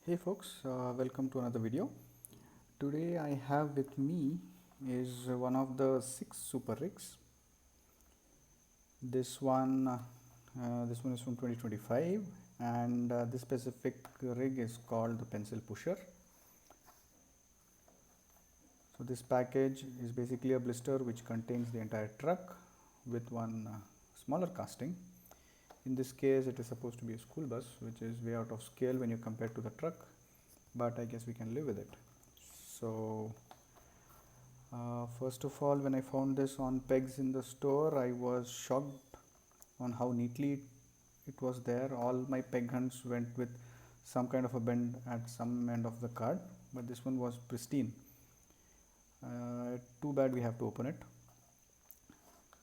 Hey folks, welcome to another video. Today I have with me is one of the 6 super rigs. This one is from 2025, and this specific rig is called the pencil pusher. So this package is basically a blister which contains the entire truck with one smaller casting. In this case it is supposed to be a school bus, which is way out of scale when you compare to the truck, but I guess we can live with it. So first of all, when I found this on pegs in the store, I was shocked on how neatly it was there. All my peg hunts went with some kind of a bend at some end of the card, but this one was pristine. Too bad we have to open it.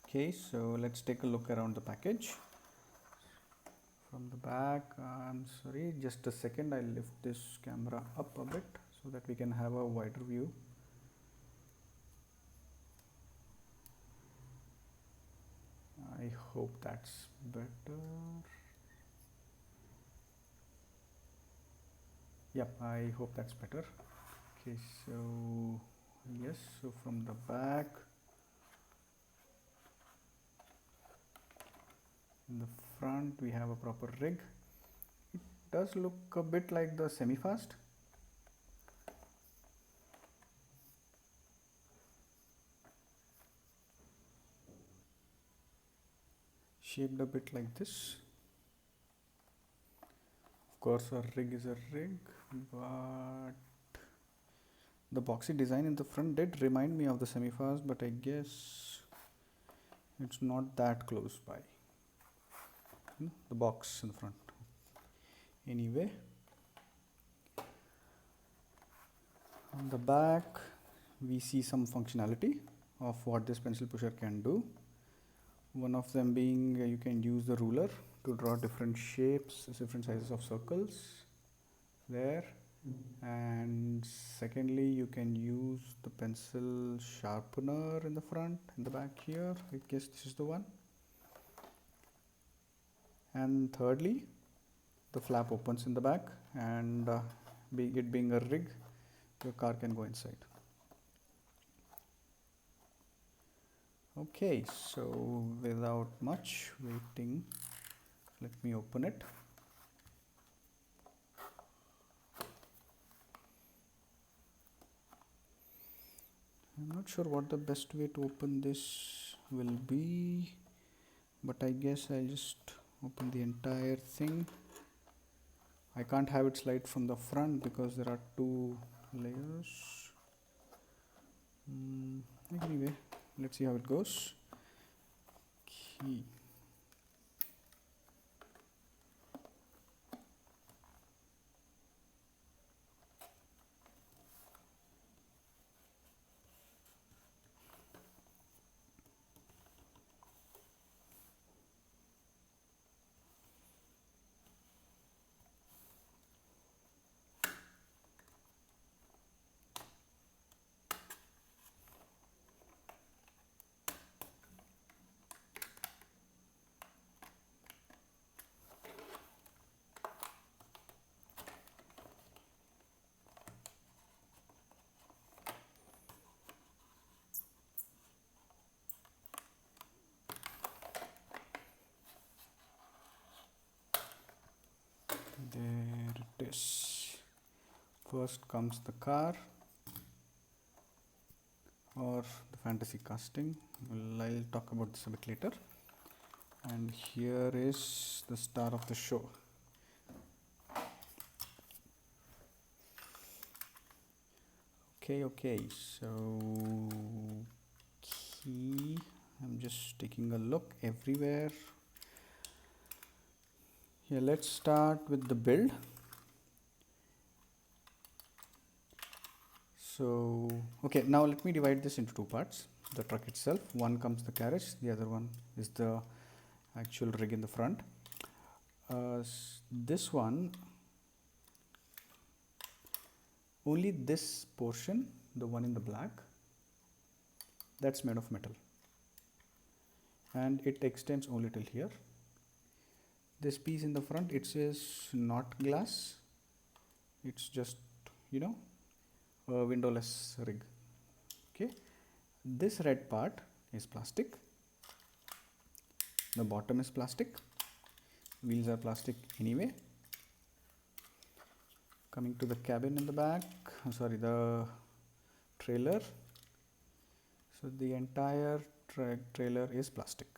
Okay, so let's take a look around the package. From the back, I'm sorry, just a second, I'll lift this camera up a bit so that we can have a wider view. I hope that's better. Yep, I hope that's better. Okay, so yes, so from the back, in the front we have a proper rig. It does look a bit like the semi-fast. Shaped a bit like this. Of course a rig is a rig, but the boxy design in the front did remind me of the semi-fast, but I guess it's not that close by. The box in the front. Anyway, on the back we see some functionality of what this pencil pusher can do. One of them being you can use the ruler to draw different shapes, different sizes of circles there, and secondly you can use the pencil sharpener in the front, in the back here. I guess this is the one. And thirdly, the flap opens in the back, and it being a rig, your car can go inside. Okay, so without much waiting, let me open it. I'm not sure what the best way to open this will be, but I guess I'll just open the entire thing. I can't have it slide from the front because there are 2 layers. Anyway, let's see how it goes. Okay. There it is. First comes the car, or the fantasy casting. Well, I'll talk about this a bit later. And here is the star of the show. Okay, so I'm just taking a look everywhere. Here, let's start with the build. So okay, now let me divide this into 2 parts. The truck itself, one comes the carriage, the other one is the actual rig in the front. This one, only this portion, the one in the black, that's made of metal, and it extends only till here. This piece in the front, it says not glass, it's just, you know, a windowless rig. Okay, this red part is plastic, the bottom is plastic, wheels are plastic anyway. Coming to the cabin in the back, sorry, the trailer. So the entire trailer is plastic.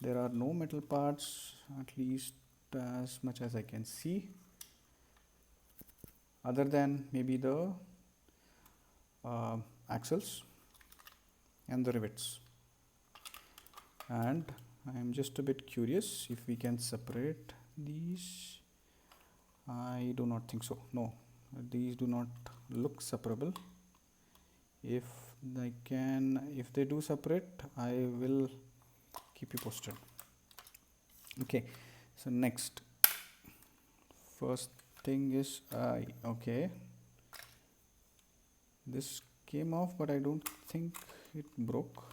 There are no metal parts, at least as much as I can see, other than maybe the axles and the rivets. And I am just a bit curious if we can separate these. I do not think so. No, these do not look separable. If they do separate, I will keep you posted. Okay, so next, first thing is okay, this came off, but I don't think it broke.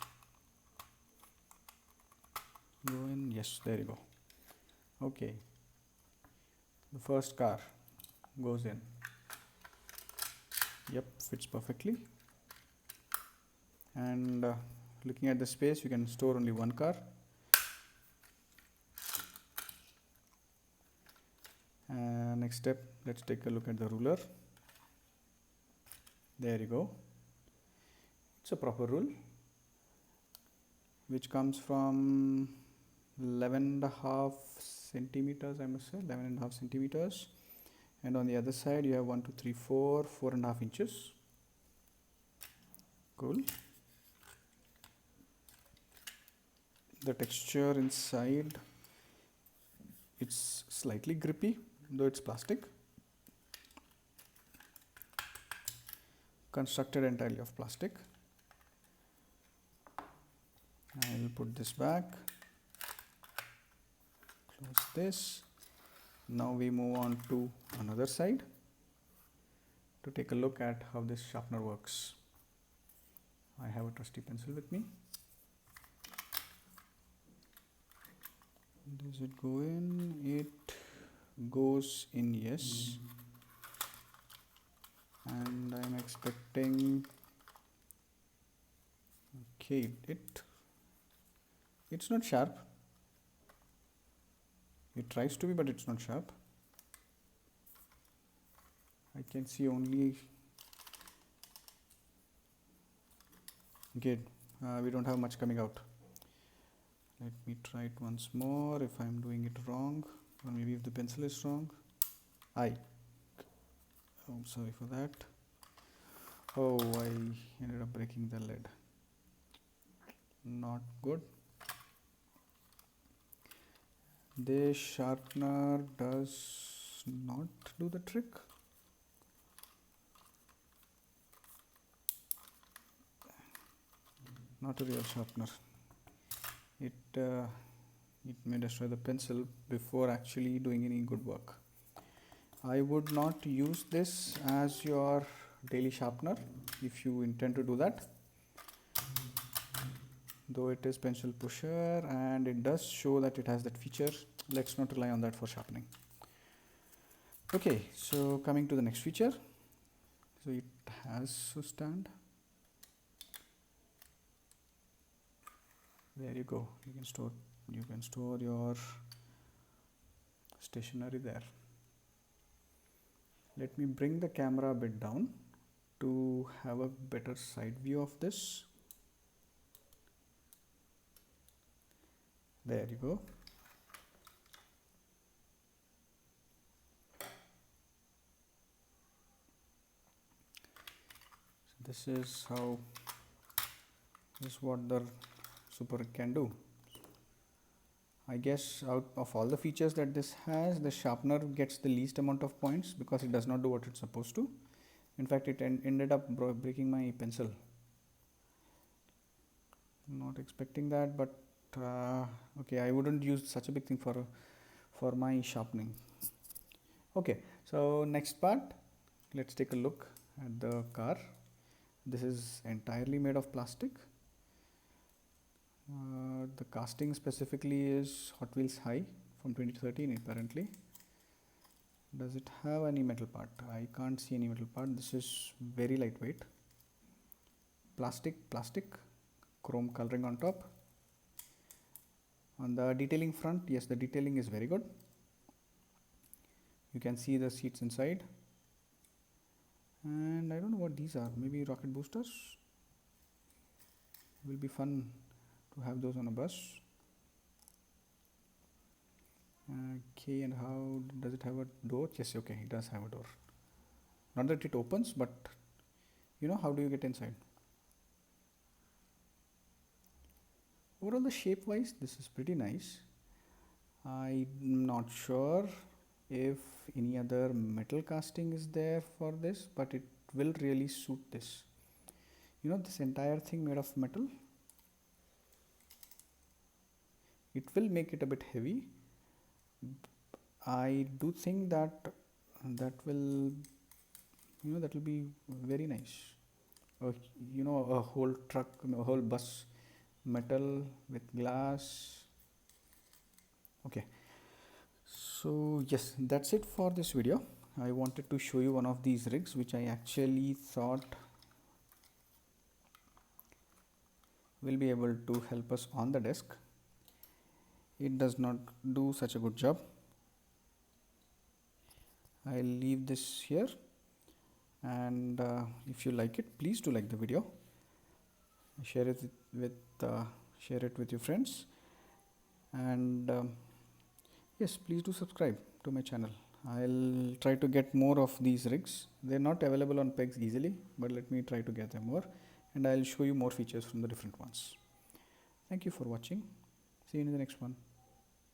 Go in, yes, there you go. Okay, the first car goes in. Yep, fits perfectly. And looking at the space, you can store only one car. Next step, let's take a look at the ruler. There you go. It's a proper rule, which comes from 11.5 centimeters, I must say, 11.5 centimeters. And on the other side, you have 1, 2, 3, 4, 4.5 inches. Cool. The texture inside, it's slightly grippy, though it's plastic. Constructed entirely of plastic. I'll put this back. Close this. Now we move on to another side to take a look at how this sharpener works. I have a trusty pencil with me. Does it go in? It goes in, yes. And I'm expecting, okay, it's not sharp. It tries to be, but it's not sharp. I can see only, good, we don't have much coming out. Let me try it once more if I'm doing it wrong, or maybe if the pencil is wrong. I'm sorry for that. Oh, I ended up breaking the lid. Not good. This sharpener does not do the trick. Not a real sharpener. It may destroy the pencil before actually doing any good work. I would not use this as your daily sharpener if you intend to do that, though it is pencil pusher and it does show that it has that feature. Let's not rely on that for sharpening. Okay, so coming to the next feature. So it has a stand. There you go. You can store your stationery there. Let me bring the camera a bit down to have a better side view of this. There you go. So this is what the Super Rig can do. I guess out of all the features that this has, the sharpener gets the least amount of points because it does not do what it's supposed to. In fact, it ended up breaking my pencil. Not expecting that, but okay, I wouldn't use such a big thing for my sharpening. Okay, so next part, let's take a look at the car. This is entirely made of plastic. The casting specifically is Hot Wheels High from 2013 apparently. Does it have any metal part? I can't see any metal part. This is very lightweight. Plastic, chrome coloring on top. On the detailing front, yes, the detailing is very good. You can see the seats inside. And I don't know what these are, maybe rocket boosters. It will be fun to have those on a bus. Okay, and how does it have a door? Yes, okay, it does have a door. Not that it opens, but you know, how do you get inside? Overall, the shape wise, this is pretty nice. I'm not sure if any other metal casting is there for this, but it will really suit this. You know, this entire thing made of metal, it will make it a bit heavy. I do think that that will, you know, that will be very nice. You know, a whole truck, a whole bus, metal with glass. Okay, so yes, that's it for this video. I wanted to show you one of these rigs which I actually thought will be able to help us on the desk. It does not do such a good job. I'll leave this here, and if you like it, please do like the video, share it with your friends, and yes, please do subscribe to my channel. I'll try to get more of these rigs. They're not available on pegs easily, but let me try to get them more, and I'll show you more features from the different ones. Thank you for watching. See you in the next one.